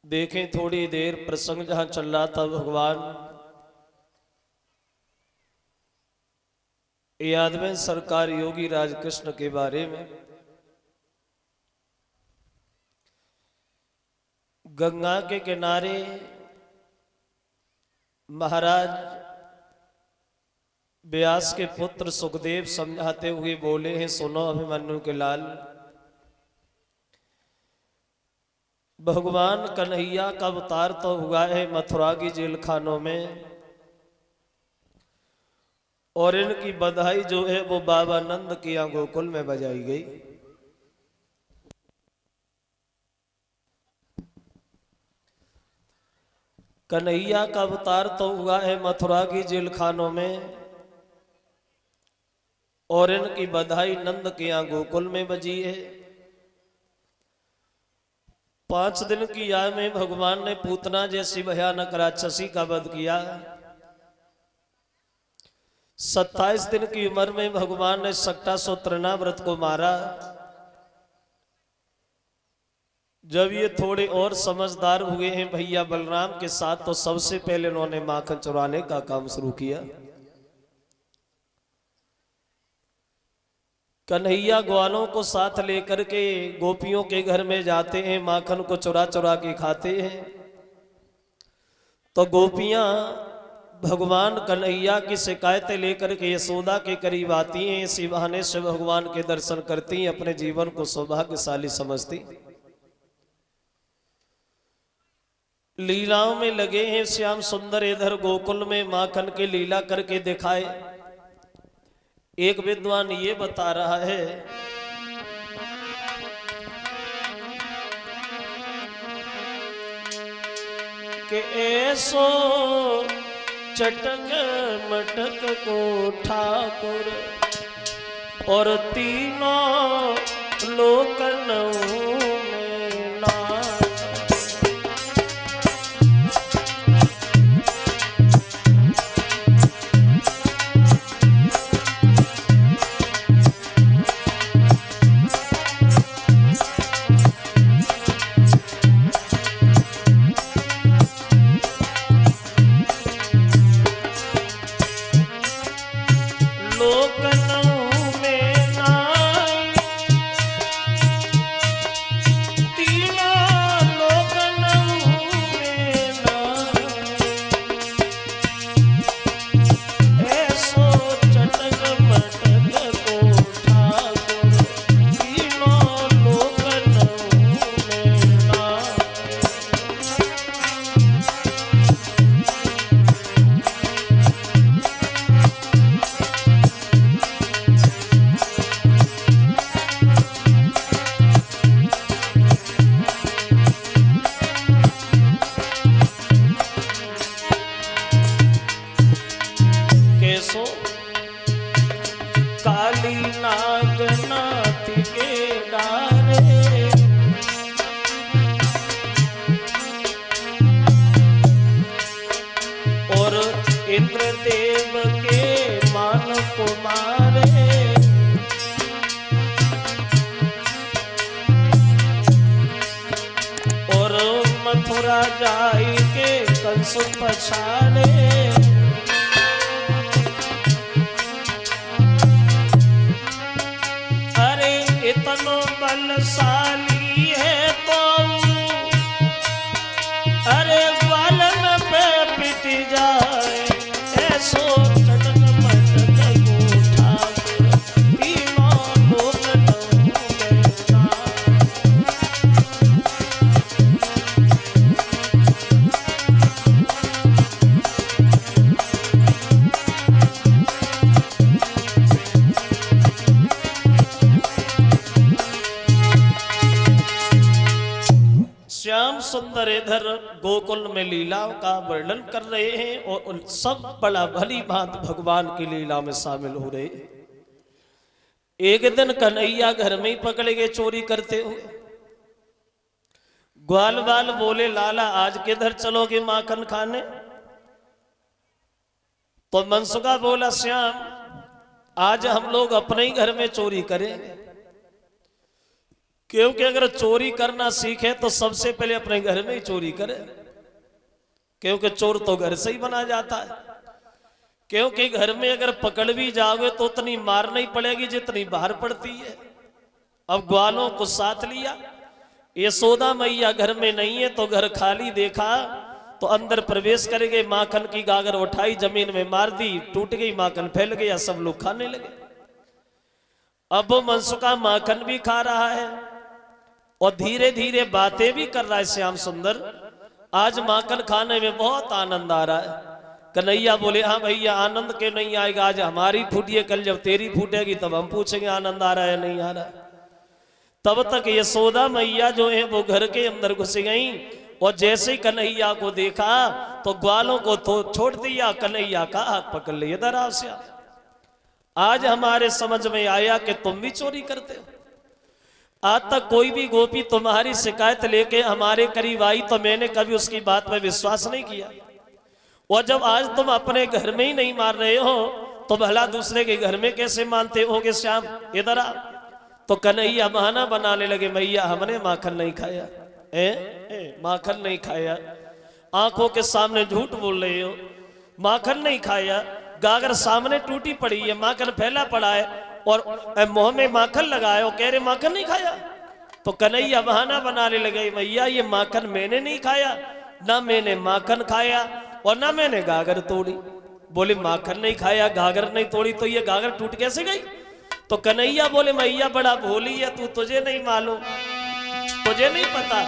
देखें थोड़ी देर प्रसंग जहां चल रहा था, भगवान याद में सरकार योगी राज कृष्ण के बारे में गंगा के किनारे महाराज व्यास के पुत्र सुखदेव समझाते हुए बोले हैं, सुनो अभिमन्यु के लाल, भगवान कन्हैया का अवतार तो हुआ है मथुरा की जेल खानों में, और इनकी बधाई जो है वो बाबा नंद के यहाँ गोकुल में बजाई गई। कन्हैया का अवतार तो हुआ है मथुरा की जेल खानों में, और इनकी बधाई नंद के यहाँ गोकुल में बजी है। 5 दिन की आयु में भगवान ने पूतना जैसी भयानक राक्षसी का वध किया। 27 दिन की उम्र में भगवान ने सक्टासुर व्रत को मारा। जब ये थोड़े और समझदार हुए हैं भैया बलराम के साथ, तो सबसे पहले उन्होंने माखन चुराने का काम शुरू किया। कन्हैया ग्वालों को साथ लेकर के गोपियों के घर में जाते हैं, माखन को चुरा चुरा के खाते हैं। तो गोपियां भगवान कन्हैया की शिकायतें लेकर के यशोदा के करीब आती हैं। इसी बहाने से भगवान के दर्शन करती हैं, अपने जीवन को सौभाग्यशाली समझती। लीलाओं में लगे हैं श्याम सुंदर इधर गोकुल में माखन के लीला करके दिखाए। एक विद्वान ये बता रहा है कि ऐसो चटक मटक को ठाकुर और तीनों लोकनों में नाथ। काली नाग नाती के डारे और इंद्रदेव के मान को मारे, और मथुरा जाई के कंस पछाड़े। इतनो बलशाली है तो अरे बालन पे पिट जाए, ऐसो चटक मटक को ठाकुर तीनों लोकनों में नाथ। श्याम सुंदर इधर गोकुल में लीलाओं का वर्णन कर रहे हैं, और उन सब बड़ा भली भांति भगवान की लीला में शामिल हो रहे। एक दिन कन्हैया घर में ही पकड़े गए चोरी करते हुए। ग्वाल बाल बोले, लाला आज किधर चलोगे माखन खाने? तो मनसुखा बोला, श्याम आज हम लोग अपने ही घर में चोरी करेंगे। क्योंकि अगर चोरी करना सीखे तो सबसे पहले अपने घर में ही चोरी करे, क्योंकि चोर तो घर से ही बना जाता है। क्योंकि घर में अगर पकड़ भी जाओगे तो उतनी मार नहीं पड़ेगी जितनी बाहर पड़ती है। अब ग्वालों को साथ लिया, यशोदा मैया घर में नहीं है तो घर खाली देखा तो अंदर प्रवेश कर गए, माखन की गागर उठाई जमीन में मार दी, टूट गई, माखन फैल गया, सब लोग खाने लगे। अब वो मनसुखा माखन भी खा रहा है और धीरे धीरे बातें भी कर रहा है। श्याम सुंदर आज माखन खाने में बहुत आनंद आ रहा है। कन्हैया बोले हाँ भैया आनंद क्यों नहीं आएगा, आज हमारी फूटी है, कल जब तेरी फूटेगी तब हम पूछेंगे आनंद आ रहा है नहीं आ रहा है। तब तक यशोदा मैया जो है वो घर के अंदर घुस गई और जैसे ही कन्हैया को देखा तो ग्वालों को तो छोड़ दिया, कन्हैया का हाथ पकड़ लिया। दराव से आज हमारे समझ में आया कि तुम भी चोरी करते हो। आज तक कोई भी गोपी तुम्हारी शिकायत लेके हमारे करीब आई तो मैंने कभी उसकी बात पर विश्वास नहीं किया, और जब आज तुम अपने घर में ही नहीं मार रहे हो तो भला दूसरे के घर में कैसे मानते होगे। श्याम इधर आ। तो कन्हैया बहाना बनाने लगे, मैया हमने माखन नहीं खाया, माखन नहीं खाया, आंखों के सामने झूठ बोल रहे हो, माखन नहीं खाया, गागर सामने टूटी पड़ी है, माखन फैला पड़ा है और मुंह में माखन लगाए हो, कह रहे माखन नहीं खाया। तो कन्हैया बहाना बनाने लगे, मैया ये माखन मैंने नहीं खाया, ना मैंने माखन खाया और ना मैंने गागर तोड़ी। बोले माखन नहीं खाया, गागर नहीं तोड़ी, तो ये गागर टूट कैसे गई। तो कन्हैया बोले मैया बड़ा भोली है तू, तुझे नहीं मालूम, तुझे नहीं पता,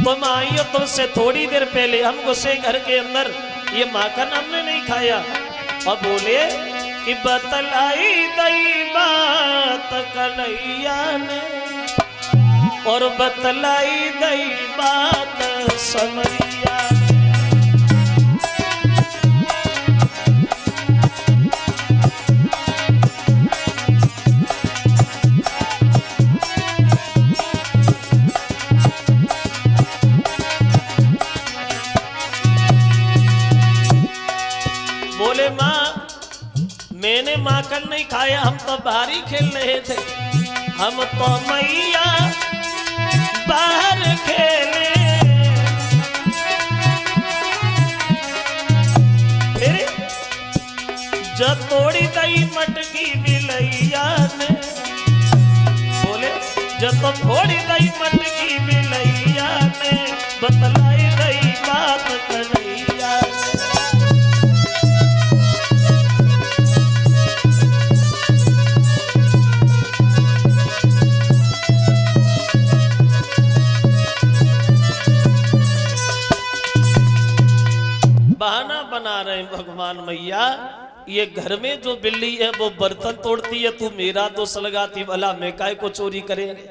तुम आई हो तुमसे थोड़ी देर पहले हम घुसे घर के अंदर, ये माखन हमने नहीं खाया। और बोले कि बतलाई दई बात कन्हैया ने और बतलाई दई बात समरिया ने। बोले माँ मैंने माखन नहीं खाया, हम तो बाहर ही खेल रहे थे, हम तो मैया बाहर खेले। फिर जब तोड़ी दई मटकी बिलैया ने, बोले जब तो थोड़ी दई मटकी बिलैया ने, बतलाई दई बात कन्हैया ने। बहाना बना रहे हैं भगवान मैया, ये घर में जो बिल्ली है वो बर्तन तोड़ती है, तू मेरा दोष लगाती, भला मैं काय को चोरी करेंगे।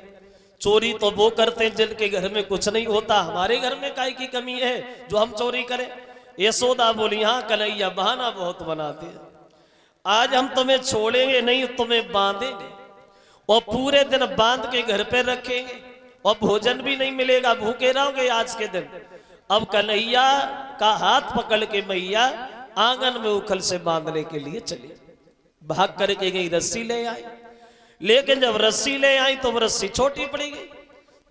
चोरी तो वो करते हैं जिनके घर में कुछ नहीं होता, हमारे घर में काय की कमी है जो हम चोरी करें। यशोदा बोली हाँ कन्हैया बहाना बहुत बनाते हैं, आज हम तुम्हें छोड़ेंगे नहीं, तुम्हें बांधेंगे और पूरे दिन बांध के घर पे रखेंगे और भोजन भी नहीं मिलेगा, भूखे रहोगे आज के दिन। अब कन्हैया का हाथ पकड़ के मैया आंगन में उखल से बांधने के लिए चली, भाग करके गई, रस्सी ले आई, लेकिन जब रस्सी ले आई तो रस्सी छोटी पड़ी गई।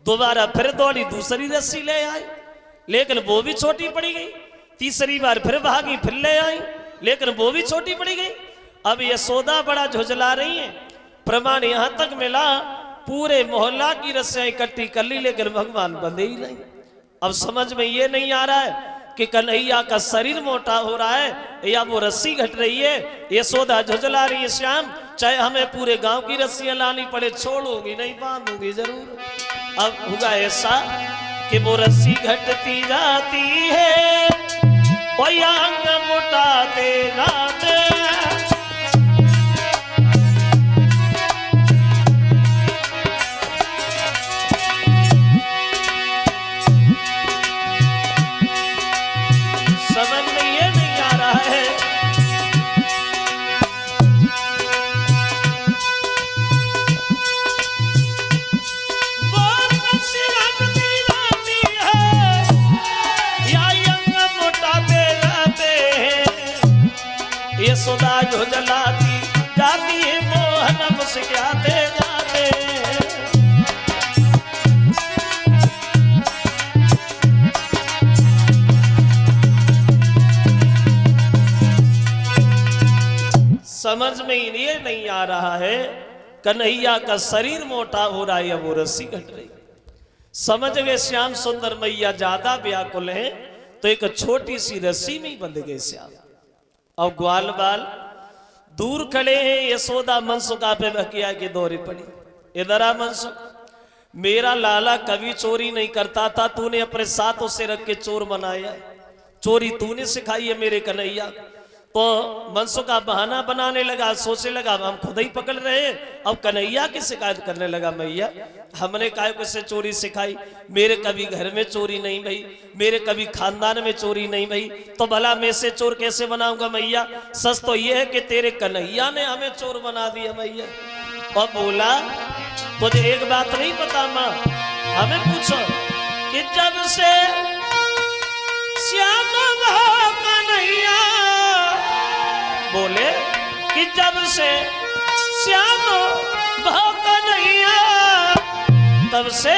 दोबारा फिर दौड़ी, दूसरी रस्सी ले आई, लेकिन वो भी छोटी पड़ी गई। तीसरी बार फिर भागी, फिर ले आई, लेकिन वो भी छोटी पड़ी गई। अब यशोदा बड़ा झुंझला रही है, प्रमाण यहां तक मिला पूरे मोहल्ला की रस्सियां इकट्ठी कर ली, लेकिन भगवान बंधे ही नहीं। अब समझ में ये नहीं आ रहा है कि कन्हैया का शरीर मोटा हो रहा है या वो रस्सी घट रही है। यशोदा झुंझला रही है, श्याम चाहे हमें पूरे गांव की रस्सियां लानी पड़े, छोड़ूंगी नहीं, बांधूंगी जरूर। अब होगा ऐसा कि वो रस्सी घटती जाती है और अंग मोटाते जाते। समझ में ये नहीं आ रहा है वो रस्सी घटती जाती है या अंग मोटाते जाते हैं। यशोदा झुंझलाती जाती है, मोहन मुस्कुराते जाते हैं। समझ में ये नहीं आ रहा है कन्हैया का शरीर मोटा हो रहा है या वो रस्सी घट रही। समझ गए श्याम सुंदर मैया ज्यादा व्याकुल है तो एक छोटी सी रस्सी में ही बंध गए श्याम। और ग्वाल बाल दूर खड़े हैं, यशोदा मनसुखा पे बकिया की दौरे पड़ी। इधर आ मनसुख, मेरा लाला कभी चोरी नहीं करता था, तूने अपने साथ उसे रख के चोर बनाया, चोरी तूने सिखाई है मेरे कन्हैया। तो मनसुखा बहाना बनाने लगा, सोचने लगा हम खुद ही पकड़ रहे हैं, अब कन्हैया की शिकायत करने लगा, मैया हमने काय को से चोरी सिखाई, मेरे कभी घर में चोरी नहीं भई, मेरे कभी खानदान में चोरी नहीं भई, तो भला मैं से चोर कैसे बनाऊंगा मैया। सच तो यह है कि तेरे कन्हैया ने हमें चोर बना दिया मैया। और बोला तुझे एक बात नहीं पता माँ, हमें पूछो कि जब से श्याम कन्हैया, बोले कि जब से श्याम भाव कन्हैया तब से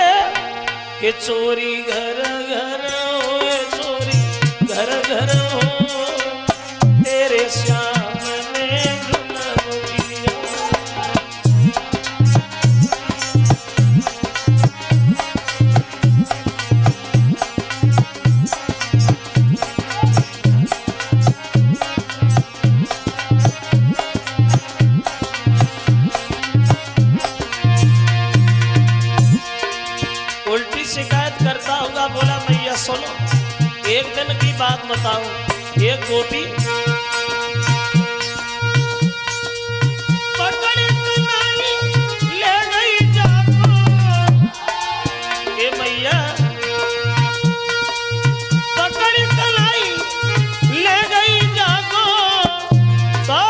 कि चोरी घर घर हो, चोरी घर घर हो, तेरे श्याम ने जुल्म किया। शिकायत करता होगा। बोला मैया सुनो, एक दिन की बात बताऊं, एक गोपी पकड़ कलाई ले गई जाको, ए मैया पकड़ कलाई ले गई जाको, तो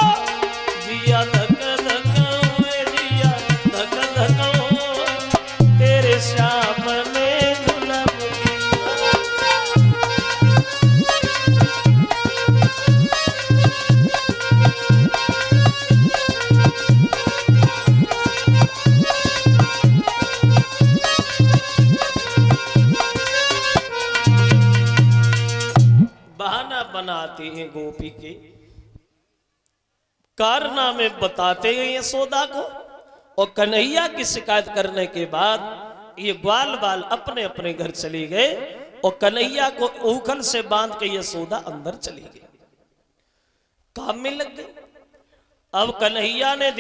जिया धक धक हुए, जिया धक धक हो, तेरे श्याम बनाते हैं गोपी के कारनामे बताते हैं यशोदा को। और कन्हैया की शिकायत करने के बाद ये ग्वाल बाल अपने अपने घर चले गए और कन्हैया को ऊखल से बांध के यशोदा अंदर चली गई, काम में लग गई। अब कन्हैया ने